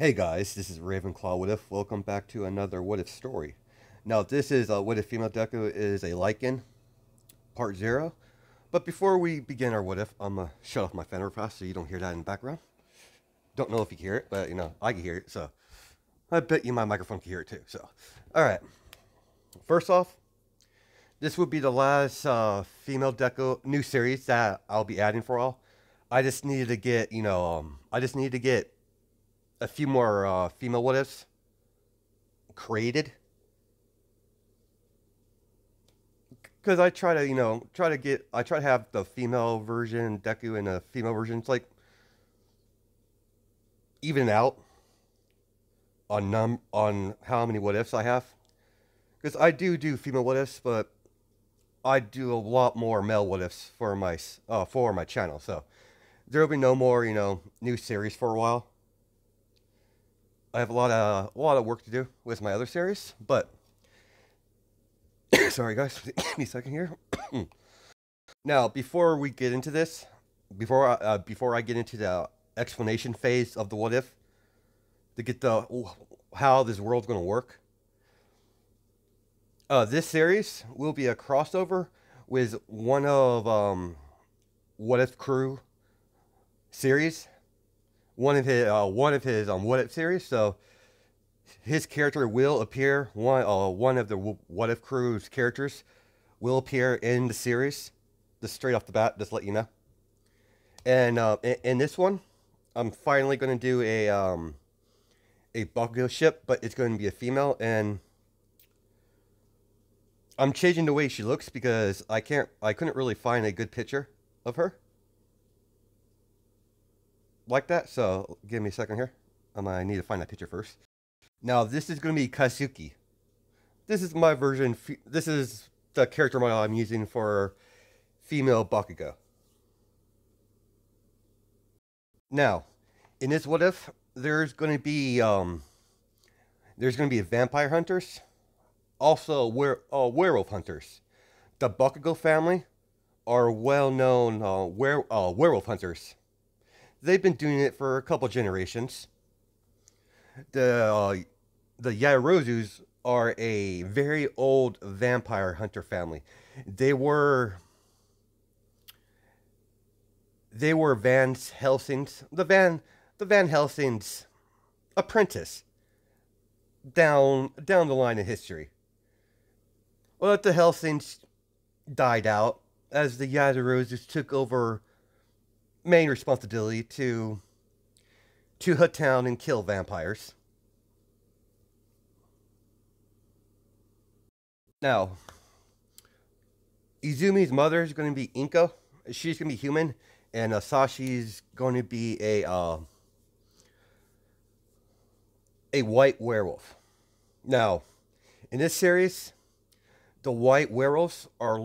Hey guys, this is Ravenclaw What If. Welcome back to another What If story. Now this is What If Female Deku is a Lycan, part 0. But before we begin our What If, I'm going to shut off my fan real fast so you don't hear that in the background. Don't know if you can hear it, but I can hear it, so I bet you my microphone can hear it too. So, alright. First off, this would be the last Female Deku new series that I'll be adding for all. I just needed to get, a few more female what ifs created, because I try to have the female version Deku and the female versions like even out on how many what ifs I have, because I do female what ifs, but I do a lot more male what ifs for my channel. So there will be no more new series for a while. I have a lot of work to do with my other series, but sorry guys, give me a second here. Now, before we get into this, before I get into the explanation phase of the what if, to get how this world's going to work, this series will be a crossover with one of What If Crew series. One of his What If series. So his character will appear. One of the What If Crew's characters will appear in the series. Just straight off the bat, just let you know. And in this one, I'm finally going to do a Bakugo ship, but it's going to be a female, and I'm changing the way she looks because I couldn't really find a good picture of her like that, so give me a second here. I need to find that picture first. Now this is going to be Kazuki. This is my version. This is the character model I'm using for female Bakugo. Now, in this what if, there's going to be vampire hunters, also werewolf hunters. The Bakugo family are well-known werewolf hunters. They've been doing it for a couple generations. The Yaoyorozus are a very old vampire hunter family. They were Van Helsing's the Van Helsing's apprentice down the line in history. Well, the Helsings died out as the Yaoyorozus took over main responsibility to hunt down and kill vampires. Now, Izumi's mother is going to be Inko. She's going to be human, and Sashi's going to be a white werewolf. Now, in this series, the white werewolves are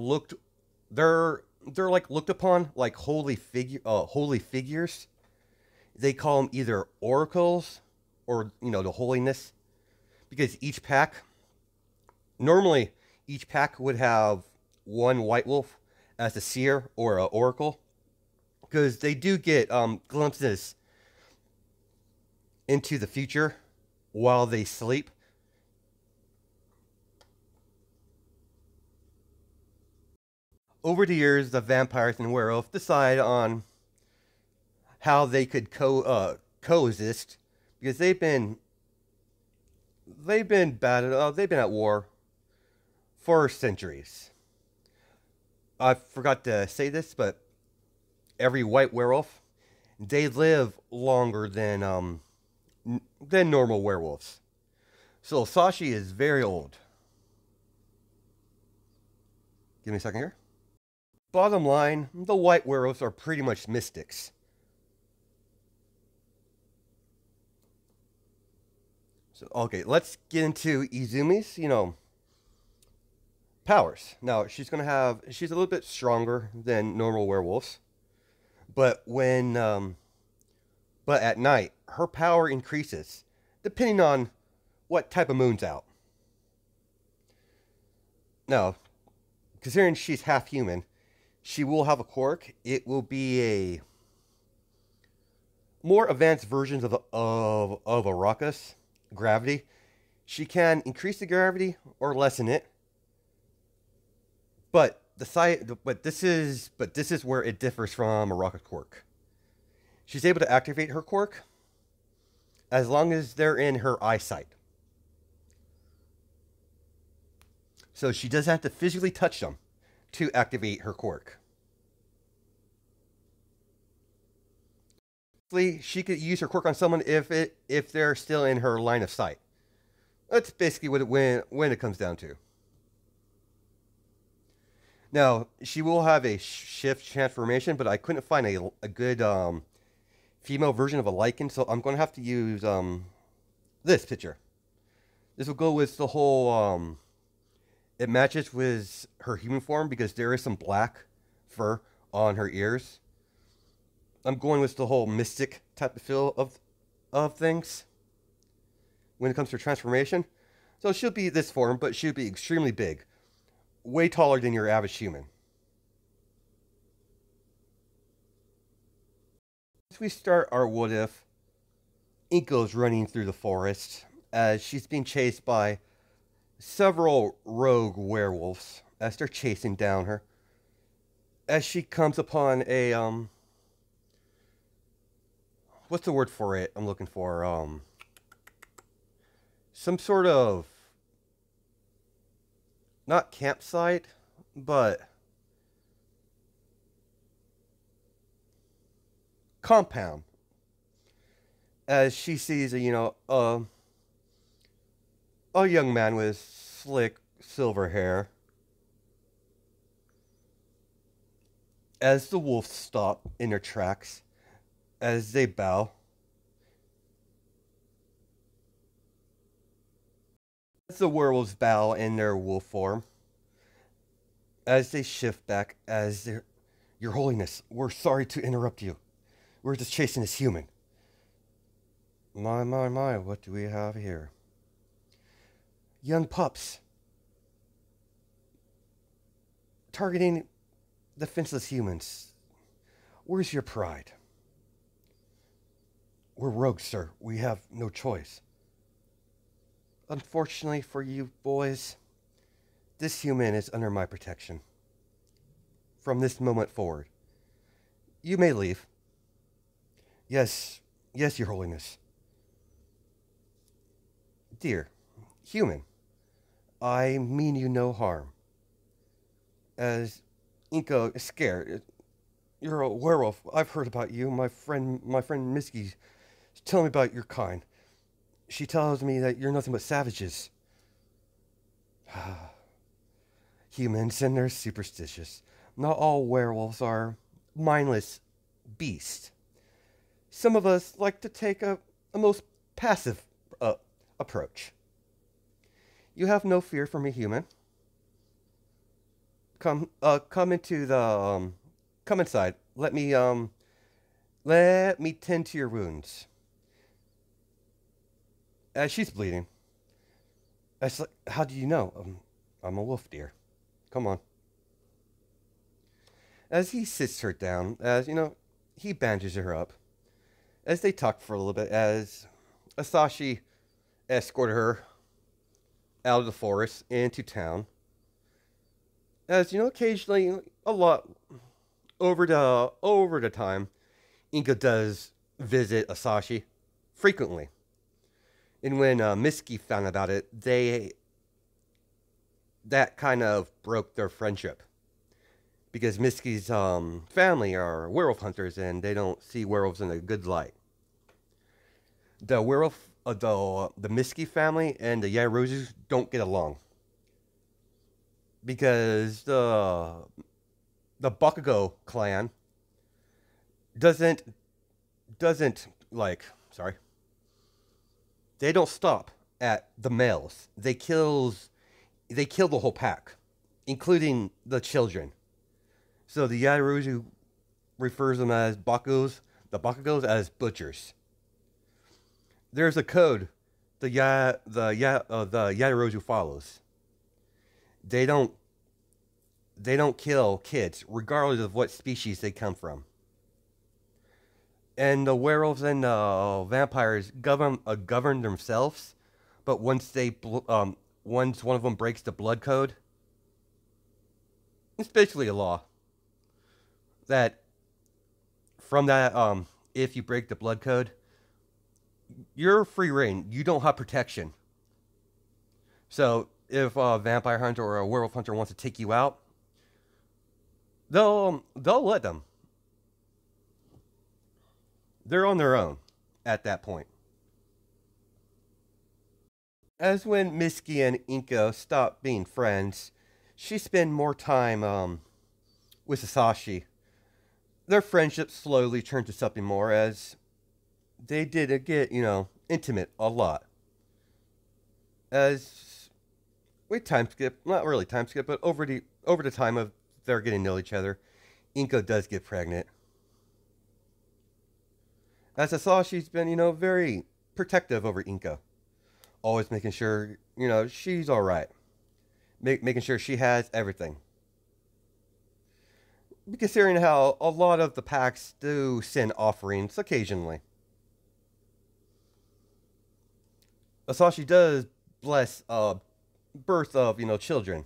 they're like looked upon like holy figures. They call them either oracles or the holiness, because normally each pack would have one white wolf as a seer or an oracle, because they do get glimpses into the future while they sleep. Over the years, the vampires and werewolf decide on how they could coexist, because they've been at war for centuries. I forgot to say this, but every white werewolf, they live longer than normal werewolves. So Sashi is very old. Give me a second here. Bottom line, the white werewolves are pretty much mystics. So, okay, let's get into Izumi's, powers. Now, she's a little bit stronger than normal werewolves. But but at night, her power increases, depending on what type of moon's out. Now, considering she's half human, she will have a quirk. It will be more advanced versions of Arrakis gravity. She can increase the gravity or lessen it, but this is where it differs from Arrakis quirk. She's able to activate her quirk as long as they're in her eyesight. So she does have to physically touch them to activate her quirk. She could use her quirk on someone if they're still in her line of sight. That's basically what when it comes down to. Now she will have a shift transformation, but I couldn't find a good female version of a Lycan, so I'm going to have to use this picture. This will go with the whole it matches with her human form because there is some black fur on her ears. I'm going with the whole mystic type of feel of things when it comes to her transformation. So she'll be this form, but she'll be extremely big, way taller than your average human. As we start our what if, Inko's running through the forest as she's being chased by several rogue werewolves as they're chasing down her. As she comes upon a what's the word for it? I'm looking for some sort of not campsite, but compound. As she sees a young man with slick silver hair. As the wolves stop in their tracks, as they bow, as the werewolves bow in their wolf form, as they shift back, as they're, Your Holiness, we're sorry to interrupt you. We're just chasing this human. My, what do we have here? Young pups. Targeting defenseless humans. Where's your pride? We're rogues, sir. We have no choice. Unfortunately for you boys, this human is under my protection. From this moment forward, you may leave. Yes, Your Holiness. Dear human, I mean you no harm. As Inko is scared, you're a werewolf. I've heard about you. My friend Misky is telling me about your kind. She tells me that you're nothing but savages. Humans, and they're superstitious. Not all werewolves are mindless beasts. Some of us like to take a most passive approach. You have no fear for me, human. Come into the come inside. Let me tend to your wounds. As she's bleeding. How do you know? I'm a wolf, dear. Come on. As he sits her down, he bandages her up. As they talk for a little bit, as Asashi escorted her out of the forest into town. As occasionally, a lot over the time, Inko does visit Asashi frequently. And when Misky found about it, that kind of broke their friendship. Because Misky's family are werewolf hunters and they don't see werewolves in a good light. The werewolf, the Misky family and the Yairozus don't get along. Because the Bakugo clan doesn't they don't stop at the males. They kill the whole pack, including the children. So the Yairozu refers them as Bakugos, the Bakugos as butchers. There's a code the Yairozu follows. They don't kill kids, regardless of what species they come from. and the werewolves and vampires govern themselves, but once one of them breaks the blood code, it's basically a law that from that if you break the blood code, you're free reign. You don't have protection. So if a vampire hunter or a werewolf hunter wants to take you out, they'll let them. They're on their own at that point. As when Misky and Inko stop being friends, she spend more time with Sasashi. Their friendship slowly turned to something more as they did get, intimate a lot. As we time skip, not really time skip, but over the time of they're getting to know each other, Inko does get pregnant. As Sasashi's been, very protective over Inko. Always making sure, she's alright. Making sure she has everything. Considering how a lot of the packs do send offerings occasionally. Asashi does bless birth of, children.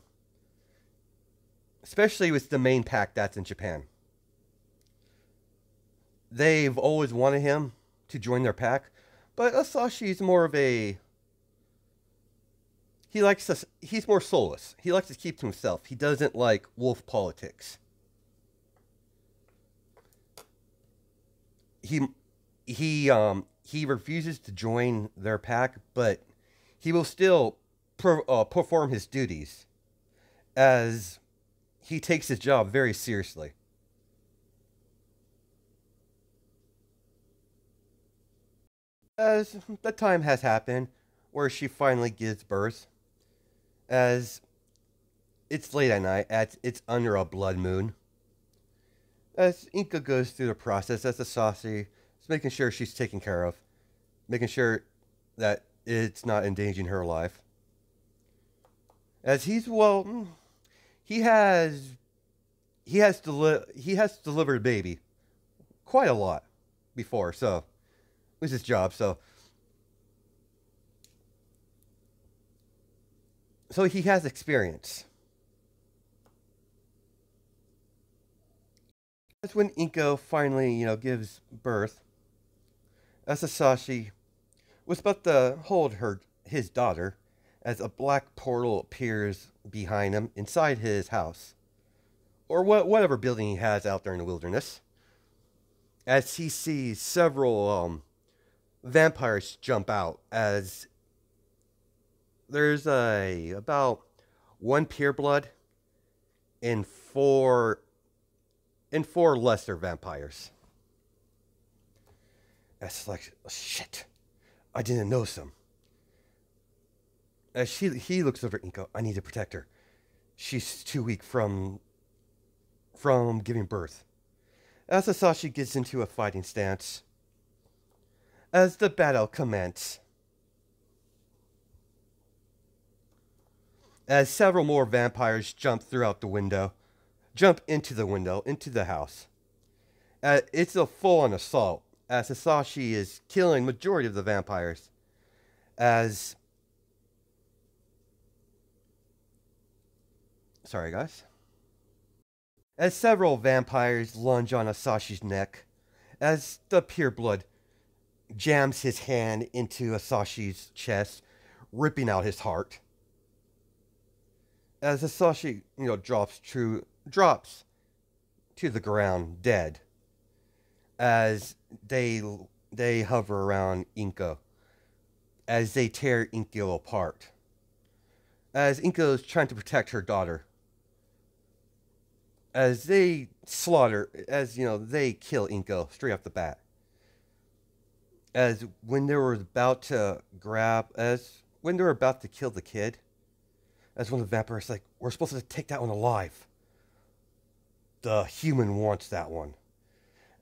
Especially with the main pack that's in Japan. They've always wanted him to join their pack, but Asashi's more of a... he's more soulless. He likes to keep to himself. He doesn't like wolf politics. He refuses to join their pack, but he will still perform his duties, as he takes his job very seriously. As the time has happened where she finally gives birth, as it's late at night, as it's under a blood moon, as Inka goes through the process, as Asashi is making sure she's taken care of, making sure that it's not endangering her life. As he has delivered a baby quite a lot before, so it was his job. So he has experience. That's when Inko finally, gives birth. As Sasashi was about to hold his daughter, as a black portal appears behind him inside his house, or whatever building he has out there in the wilderness. As he sees several vampires jump out, as there's about one pureblood and four lesser vampires. That's like, shit, I didn't know some. As he looks over at Inko, I need to protect her. She's too weak from giving birth. As Sasashi gets into a fighting stance, as the battle commences, as several more vampires jump into the house. It's a full-on assault, as Sasashi is killing majority of the vampires. Sorry, guys. As several vampires lunge on Asashi's neck, as the pureblood jams his hand into Asashi's chest, ripping out his heart. As Asashi, drops to the ground, dead. As they hover around Inko, as they tear Inko apart. As Inko is trying to protect her daughter. As they they kill Inko straight off the bat. As when they were about to kill the kid, as one of the vampires like, we're supposed to take that one alive. The human wants that one.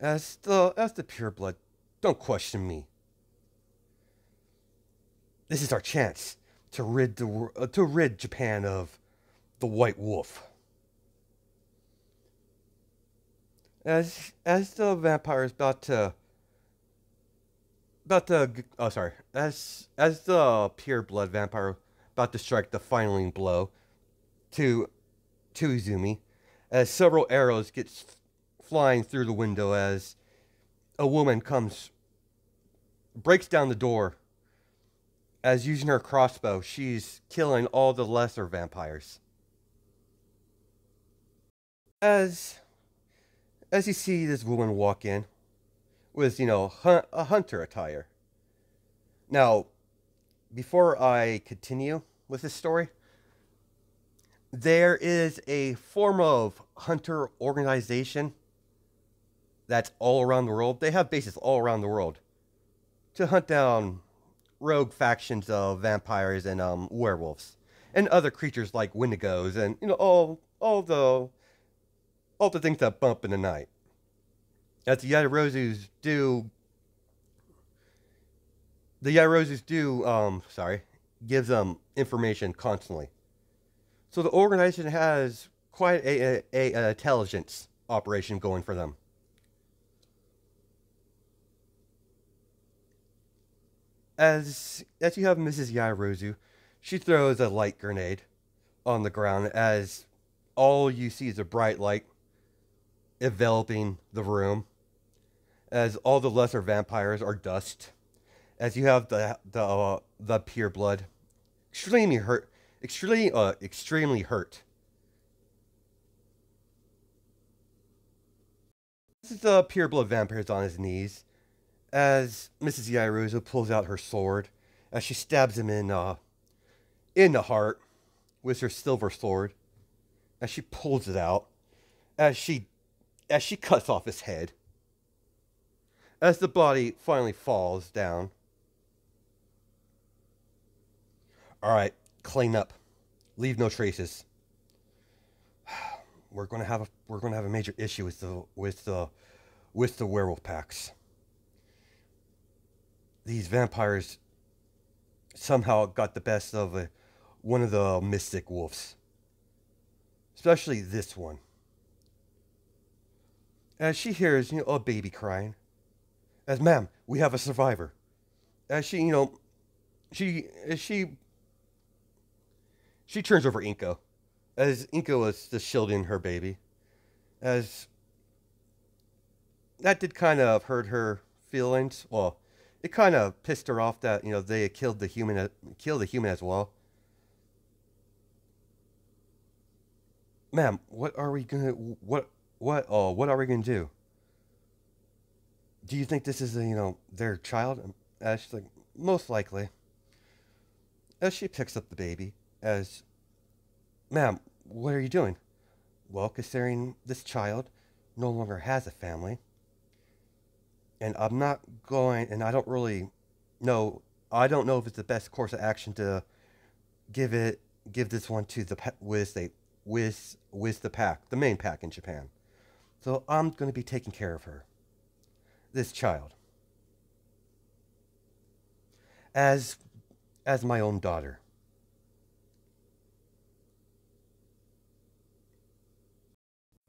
As the pureblood, don't question me. This is our chance to rid Japan of the white wolf. As the vampire is about to about to sorry, as the pure blood vampire about to strike the final blow to Izumi, as several arrows get flying through the window as a woman breaks down the door. As using her crossbow, she's killing all the lesser vampires. As you see this woman walk in with, a hunter attire. Now, before I continue with this story, there is a form of hunter organization that's all around the world. They have bases all around the world to hunt down rogue factions of vampires and werewolves and other creatures like wendigos and all the things that bump in the night. As the Yairozus do gives them information constantly. So the organization has quite a intelligence operation going for them. As you have Mrs. Yairozu, she throws a light grenade on the ground as all you see is a bright light enveloping the room. As all the lesser vampires are dust. As you have the pure blood, extremely hurt. This is the pure blood vampire on his knees. As Mrs. Yairozu pulls out her sword, as she stabs him in the heart with her silver sword, as she pulls it out, as she cuts off his head, as the body finally falls down. All right, clean up, leave no traces. We're gonna have a major issue with the werewolf packs. These vampires somehow got the best of one of the mystic wolves. Especially this one. As she hears, a baby crying. As, ma'am, we have a survivor. As she turns over Inko. As Inko was just shielding her baby. As that did kind of hurt her feelings. Well, it kind of pissed her off that they had killed the human as well. Ma'am, what are we gonna do? Do you think this is their child? As she's like, most likely. As she picks up the baby, as, ma'am, what are you doing? Well, considering this child no longer has a family, and I don't really know. I don't know if it's the best course of action to give this one to the the main pack in Japan. So I'm going to be taking care of her, this child, as my own daughter.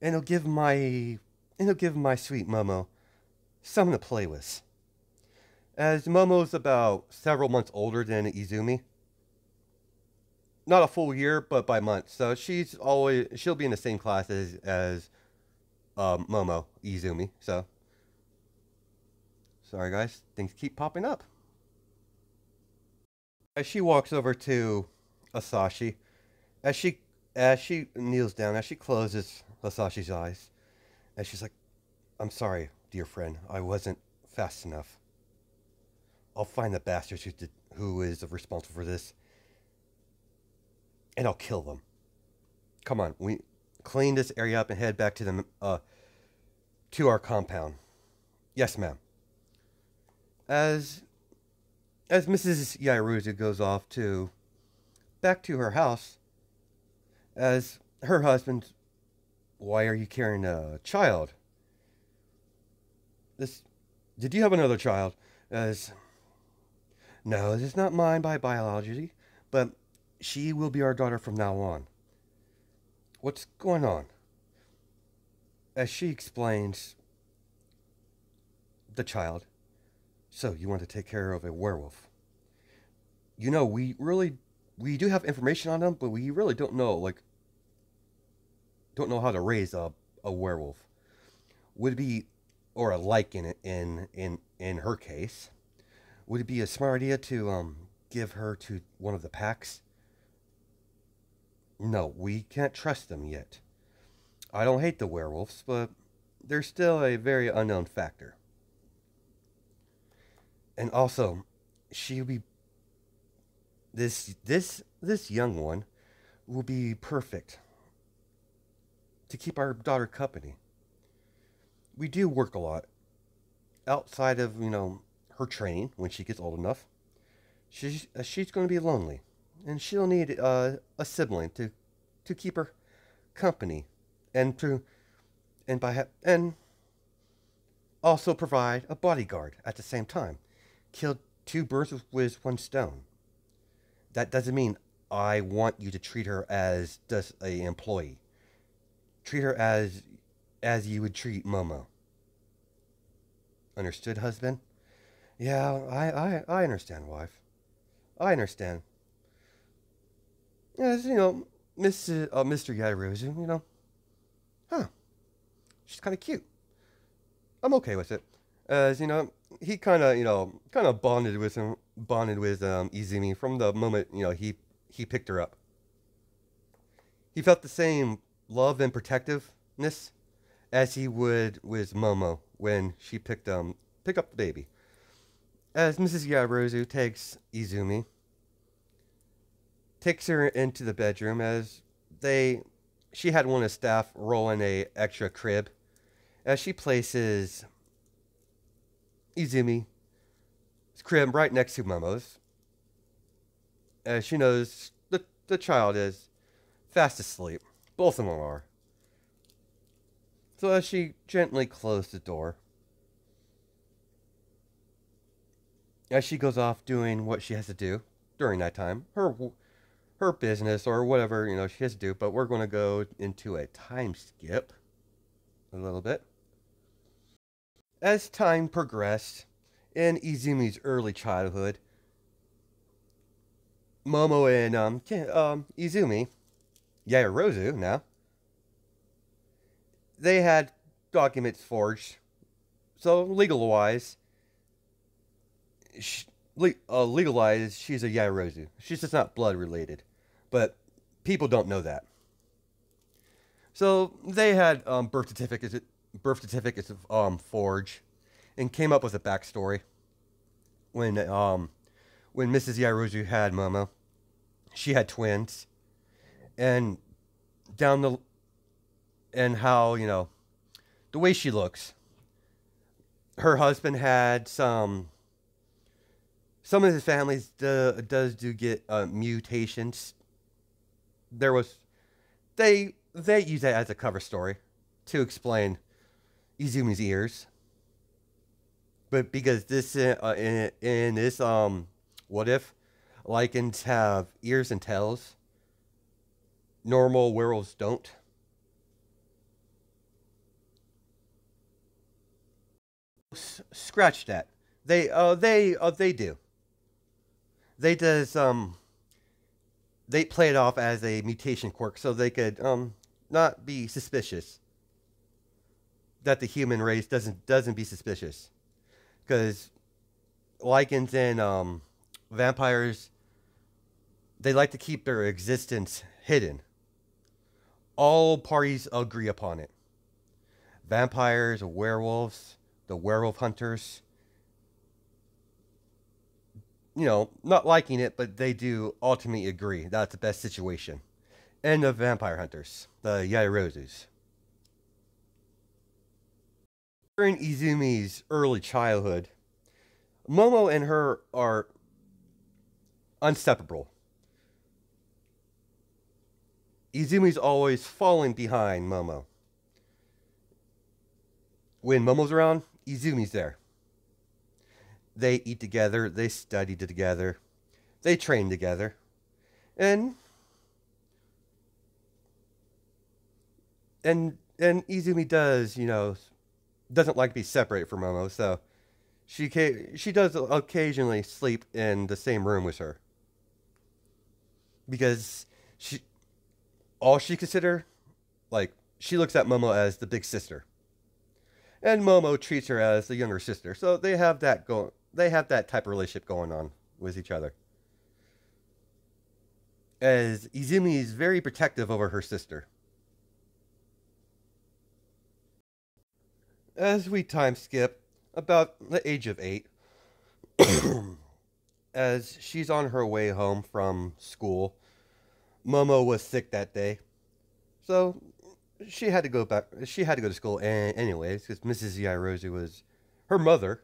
And it'll give my sweet Momo something to play with. As Momo's about several months older than Izumi. Not a full year, but by months. So she'll be in the same class as Momo, Izumi. So sorry guys, things keep popping up. As she walks over to Asashi, as she kneels down, as she closes Asashi's eyes, and she's like, I'm sorry, dear friend, I wasn't fast enough. I'll find the bastards who is responsible for this, and I'll kill them. Come on, we clean this area up and head back to our compound. Yes, ma'am. As Mrs. Yairuzu goes off back to her house, as her husband, why are you carrying a child? Did you have another child? As, no, this is not mine by biology, but she will be our daughter from now on. What's going on? As she explains the child, So you want to take care of a werewolf? We do have information on them, but we really don't know don't know how to raise a werewolf. Would it be or a Lycan in her case? Would it be a smart idea to give her to one of the packs? No, we can't trust them yet. I don't hate the werewolves, but they're still a very unknown factor. And also, she'll be this young one will be perfect to keep our daughter company. We do work a lot outside of her training. When she gets old enough, she's going to be lonely, and she'll need a sibling to keep her company, and to and also provide a bodyguard at the same time. Kill two birds with one stone. That doesn't mean I want you to treat her as just a employee. Treat her as you would treat Momo. Understood, husband? Yeah, I understand, wife. I understand. Yes, Mr. Yairozu, huh? She's kind of cute. I'm okay with it. As he kind of bonded with Izumi from the moment he picked her up. He felt the same love and protectiveness as he would with Momo when she pick up the baby. As Mrs. Yarozu takes her into the bedroom as she had one of the staff roll in a extra crib as she places Izumi's crib right next to Momo's, as she knows the child is fast asleep. Both of them are. So as she gently closed the door, as she goes off doing what she has to do during that time, her business or whatever she has to do. But we're going to go into a time skip a little bit. As time progressed in Izumi's early childhood, Momo and Izumi, Yaoyorozu now, they had documents forged. So legal-wise, she's a Yaoyorozu. She's just not blood related, but people don't know that. So they had birth certificates forged, and came up with a backstory when Mrs. Yaoyorozu had Momo. She had twins, and how the way she looks. Her husband had some of his families does get mutations. They use that as a cover story to explain Izumi's ears. But because this in this what if Lycans have ears and tails, normal werewolves don't. Scratch that. They do. They does they play it off as a mutation quirk so they could not be suspicious that the human race doesn't be suspicious, because Lycans and vampires, they like to keep their existence hidden. All parties agree upon it. Vampires, werewolves, the werewolf hunters, not liking it, but they do ultimately agree that's the best situation. And the vampire hunters, the Yaoyorozus. During Izumi's early childhood, Momo and her are inseparable. Izumi's always falling behind Momo. When Momo's around, Izumi's there. They eat together, they study together, they train together, and Izumi doesn't like to be separated from Momo, so she does occasionally sleep in the same room with her because she all she consider like she looks at Momo as the big sister, and Momo treats her as the younger sister. So they have that go. They have that type of relationship going on with each other. As Izumi is very protective over her sister. As we time skip about the age of 8, as she's on her way home from school, Momo was sick that day, so she had to go back. She had to go to school anyways because Mrs. Yairozu was her mother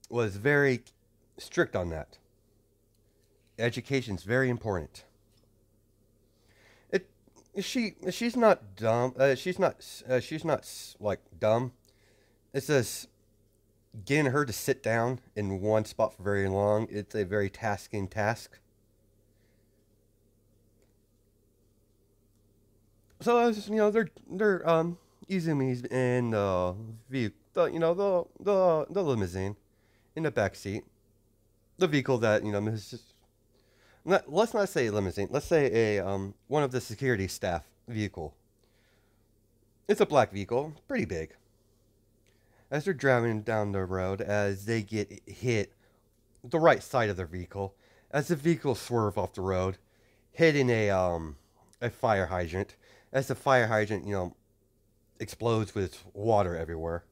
was very strict on that. Education's very important. It she's not dumb. She's not like dumb. It's just getting her to sit down in one spot for very long. It's a very tasking task. So as you know, they're Izumi's in the limousine in the back seat, the vehicle that Mrs. Let's not say limousine. Let's say a one of the security staff vehicle. It's a black vehicle, pretty big. As they're driving down the road, as they get hit the right side of their vehicle, as the vehicle swerve off the road, hitting a fire hydrant. As the fire hydrant, explodes with water everywhere.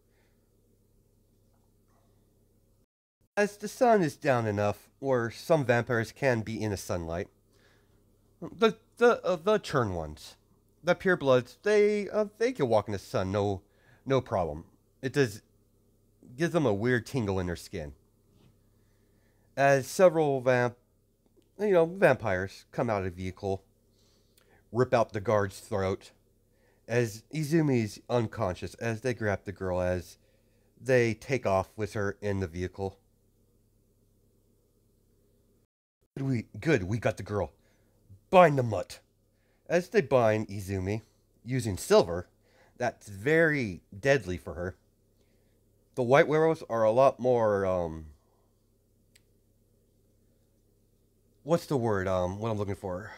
As the sun is down enough where some vampires can be in the sunlight, the churn ones, the purebloods, they can walk in the sun, no problem. It does gives them a weird tingle in their skin. As several vampires come out of the vehicle, rip out the guard's throat, as Izumi's unconscious as they grab the girl as they take off with her in the vehicle. Good, we got the girl. Bind the mutt. As they bind Izumi, using silver, that's very deadly for her. The white werewolves are a lot more, what's the word, what I'm looking for?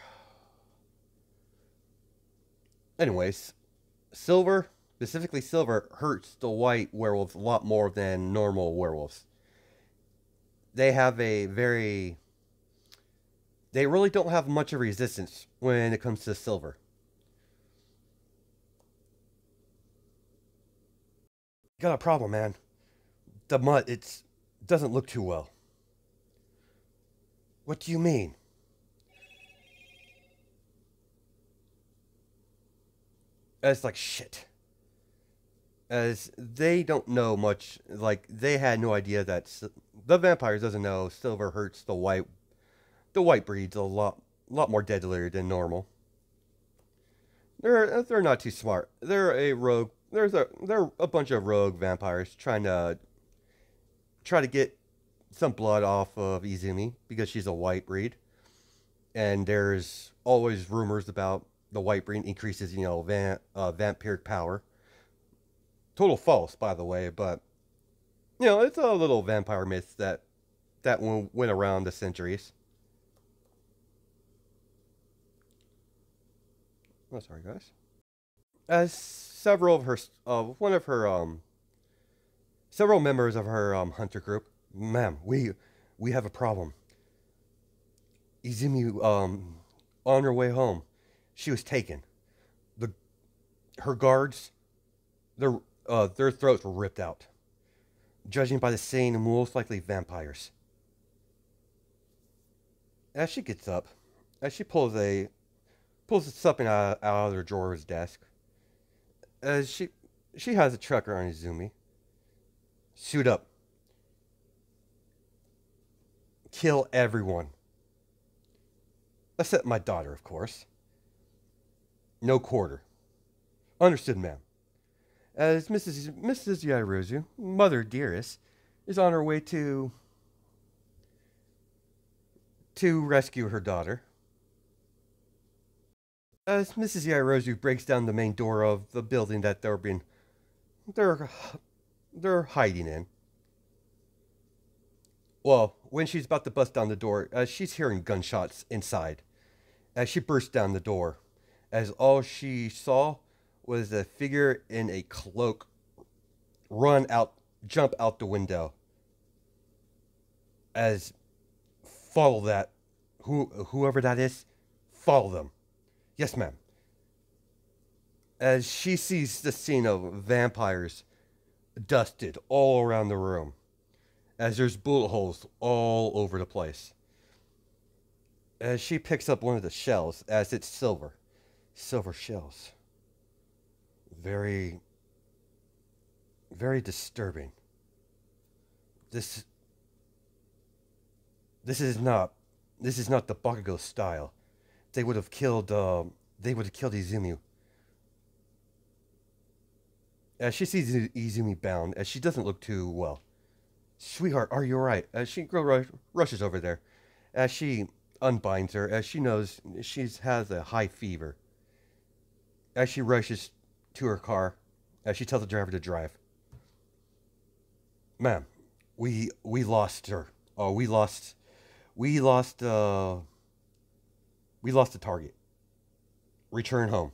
Anyways, silver, specifically silver, hurts the white werewolves a lot more than normal werewolves. They have they really don't have much of resistance when it comes to silver. Got a problem, man. The mud, doesn't look too well. What do you mean? It's like shit. As they don't know much, like they had no idea that the vampires doesn't know silver hurts the white breeds a lot more deadlier than normal. They're not too smart. They're a rogue. They're a bunch of rogue vampires try to get some blood off of Izumi because she's a white breed, and there's always rumors about the white breed increases vampiric power. Total false, by the way, but it's a little vampire myth that went around the centuries. Oh, sorry, guys. As several of her, one of her, several members of her hunter group, ma'am, we have a problem. Izumi, on her way home, she was taken. The her guards, their throats were ripped out. Judging by the saying, most likely vampires. As she gets up, as she pulls something out of her drawer's desk, as she has a tracker on Izumi. Suit up. Kill everyone. Except my daughter, of course. No quarter. Understood, ma'am. As Mrs. Yairozu, mother dearest, is on her way to rescue her daughter. As Mrs. Yairozu breaks down the main door of the building that they're hiding in. Well, when she's about to bust down the door, she's hearing gunshots inside. As she burst down the door, as all she saw was a figure in a cloak run out, jump out the window. As follow that, whoever that is, follow them. Yes, ma'am. As she sees the scene of vampires dusted all around the room, as there's bullet holes all over the place. As she picks up one of the shells, as it's silver shells. Very, very disturbing. This, this is not, this is not the Bakugo style. They would have killed, Izumi. As she sees Izumi bound, as she doesn't look too well. Sweetheart, are you alright? As she rushes over there, as she unbinds her, as she knows she has a high fever. As she rushes to her car, as she tells the driver to drive. Ma'am, we lost her. Oh, we lost the target. Return home.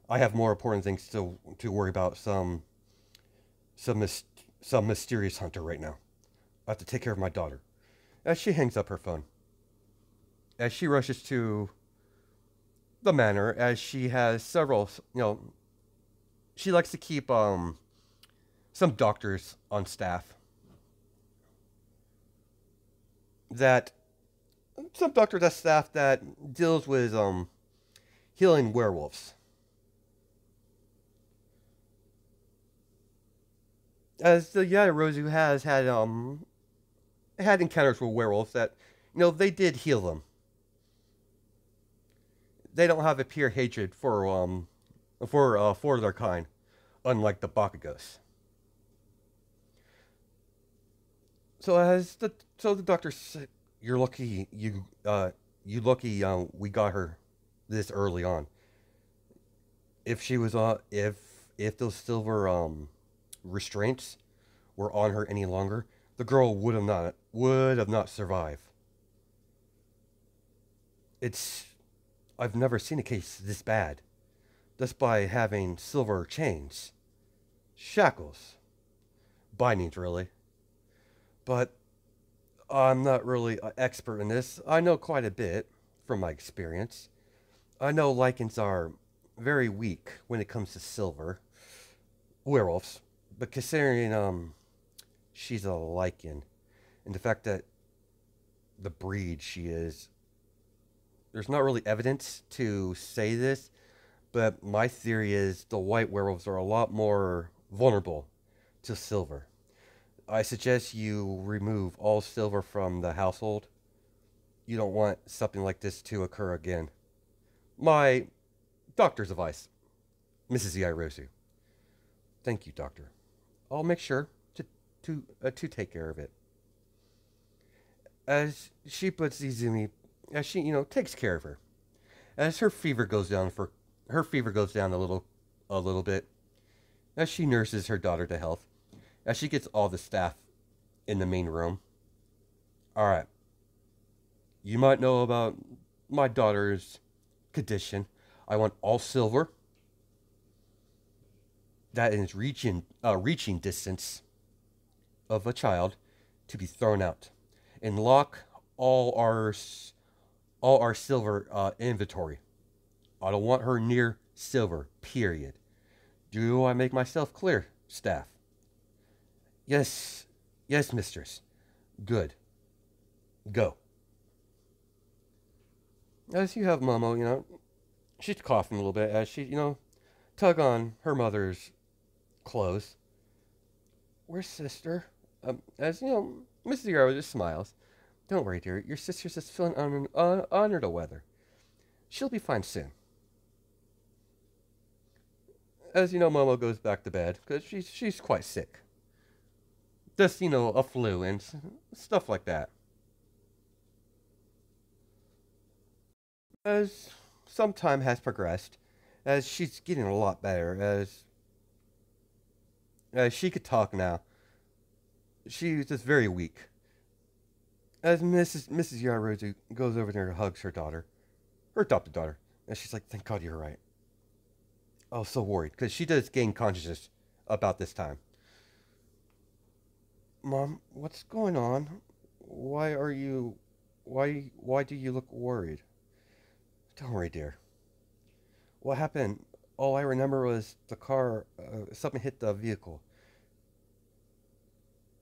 I have more important things to worry about. Some mysterious hunter right now. I have to take care of my daughter. As she hangs up her phone. As she rushes to the manor, as she has several, she likes to keep some doctors on staff. That some doctors on staff that deals with healing werewolves. As the Yaoyorozu has had encounters with werewolves that, they did heal them. They don't have a pure hatred for their kind, unlike the Bakugos. So the doctor said, "You're lucky. You lucky. We got her this early on. If she was if those silver restraints were on her any longer, the girl would have not survived. I've never seen a case this bad. Just by having silver chains, shackles, bindings, really. But I'm not really an expert in this. I know quite a bit from my experience. I know Lycans are very weak when it comes to silver. Werewolves. But considering she's a Lycan, and the fact that the breed she is, there's not really evidence to say this, but my theory is the white werewolves are a lot more vulnerable to silver. I suggest you remove all silver from the household. You don't want something like this to occur again. My doctor's advice, Mrs. Yaoyorozu. Thank you, doctor. I'll make sure to take care of it. As she puts Izumi, as she takes care of her, as her fever goes down a little bit, as she nurses her daughter to health, as she gets all the staff in the main room. All right, you might know about my daughter's condition. I want all silver that is reaching distance of a child to be thrown out, and lock all our silver inventory. I don't want her near silver. Period. Do I make myself clear, staff? Yes, mistress. Good. Go. As you have Momo, she's coughing a little bit as she, tug on her mother's clothes. Where's sister? As Mrs. Yarrow just smiles. Don't worry, dear. Your sister's just feeling under the weather. She'll be fine soon. As Momo goes back to bed because she's quite sick. Just a flu and stuff like that. As some time has progressed, as she's getting a lot better, as she could talk now. She's just very weak. As Mrs. Yarozu goes over there and hugs her daughter, her adopted daughter, and she's like, "Thank God you're right." I was so worried because she does gain consciousness about this time. Mom, what's going on? Why are you? Why do you look worried? Don't worry, dear. What happened? All I remember was the car. Something hit the vehicle.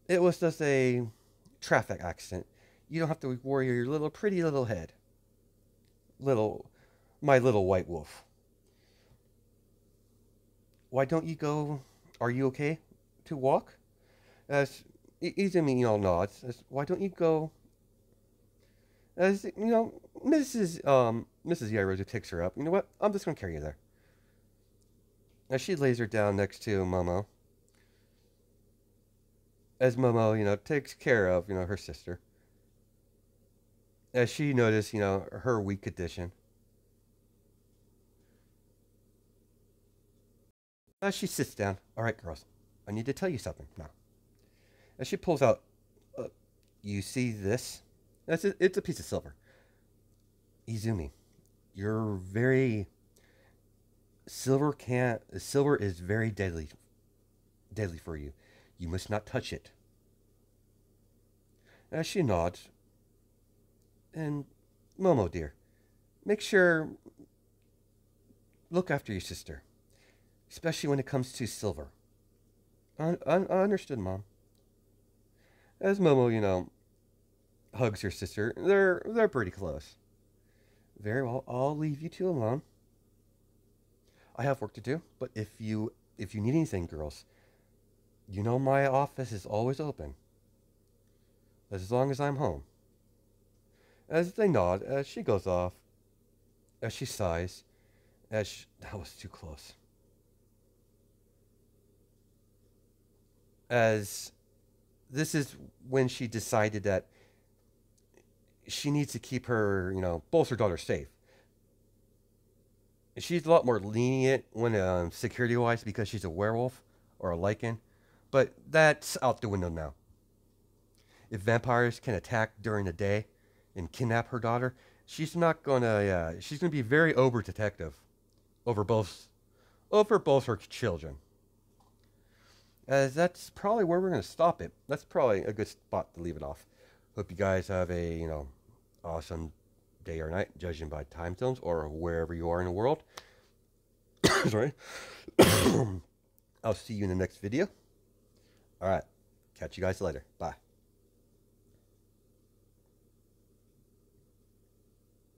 It was just a traffic accident. You don't have to worry your little pretty little head. Little, my little white wolf. Why don't you go? Are you okay to walk? As Izumi all nods. As, why don't you go? As you know, Mrs. Yarozu takes her up. You know what? I'm just gonna carry you there. As she lays her down next to Momo. As Momo, takes care of, her sister. As she noticed, her weak condition. As she sits down. All right, girls. I need to tell you something now. As she pulls out, you see this? It's a piece of silver. Izumi, you're very silver is very deadly for you. You must not touch it. As she nods, and Momo dear, make sure look after your sister, especially when it comes to silver. I understood, Mom. As Momo, hugs her sister, they're pretty close. Very well, I'll leave you two alone. I have work to do, but if you need anything, girls, my office is always open. As long as I'm home. As they nod, as she goes off, as she sighs, that was too close. As this is when she decided that she needs to keep her, both her daughters safe. She's a lot more lenient when security-wise because she's a werewolf or a Lycan, but that's out the window now. If vampires can attack during the day and kidnap her daughter, she's not gonna. She's gonna be very overprotective over both her children. As that's probably where we're gonna stop it. That's probably a good spot to leave it off. Hope you guys have a awesome day or night, judging by time zones or wherever you are in the world. Sorry. I'll see you in the next video. All right. Catch you guys later. Bye.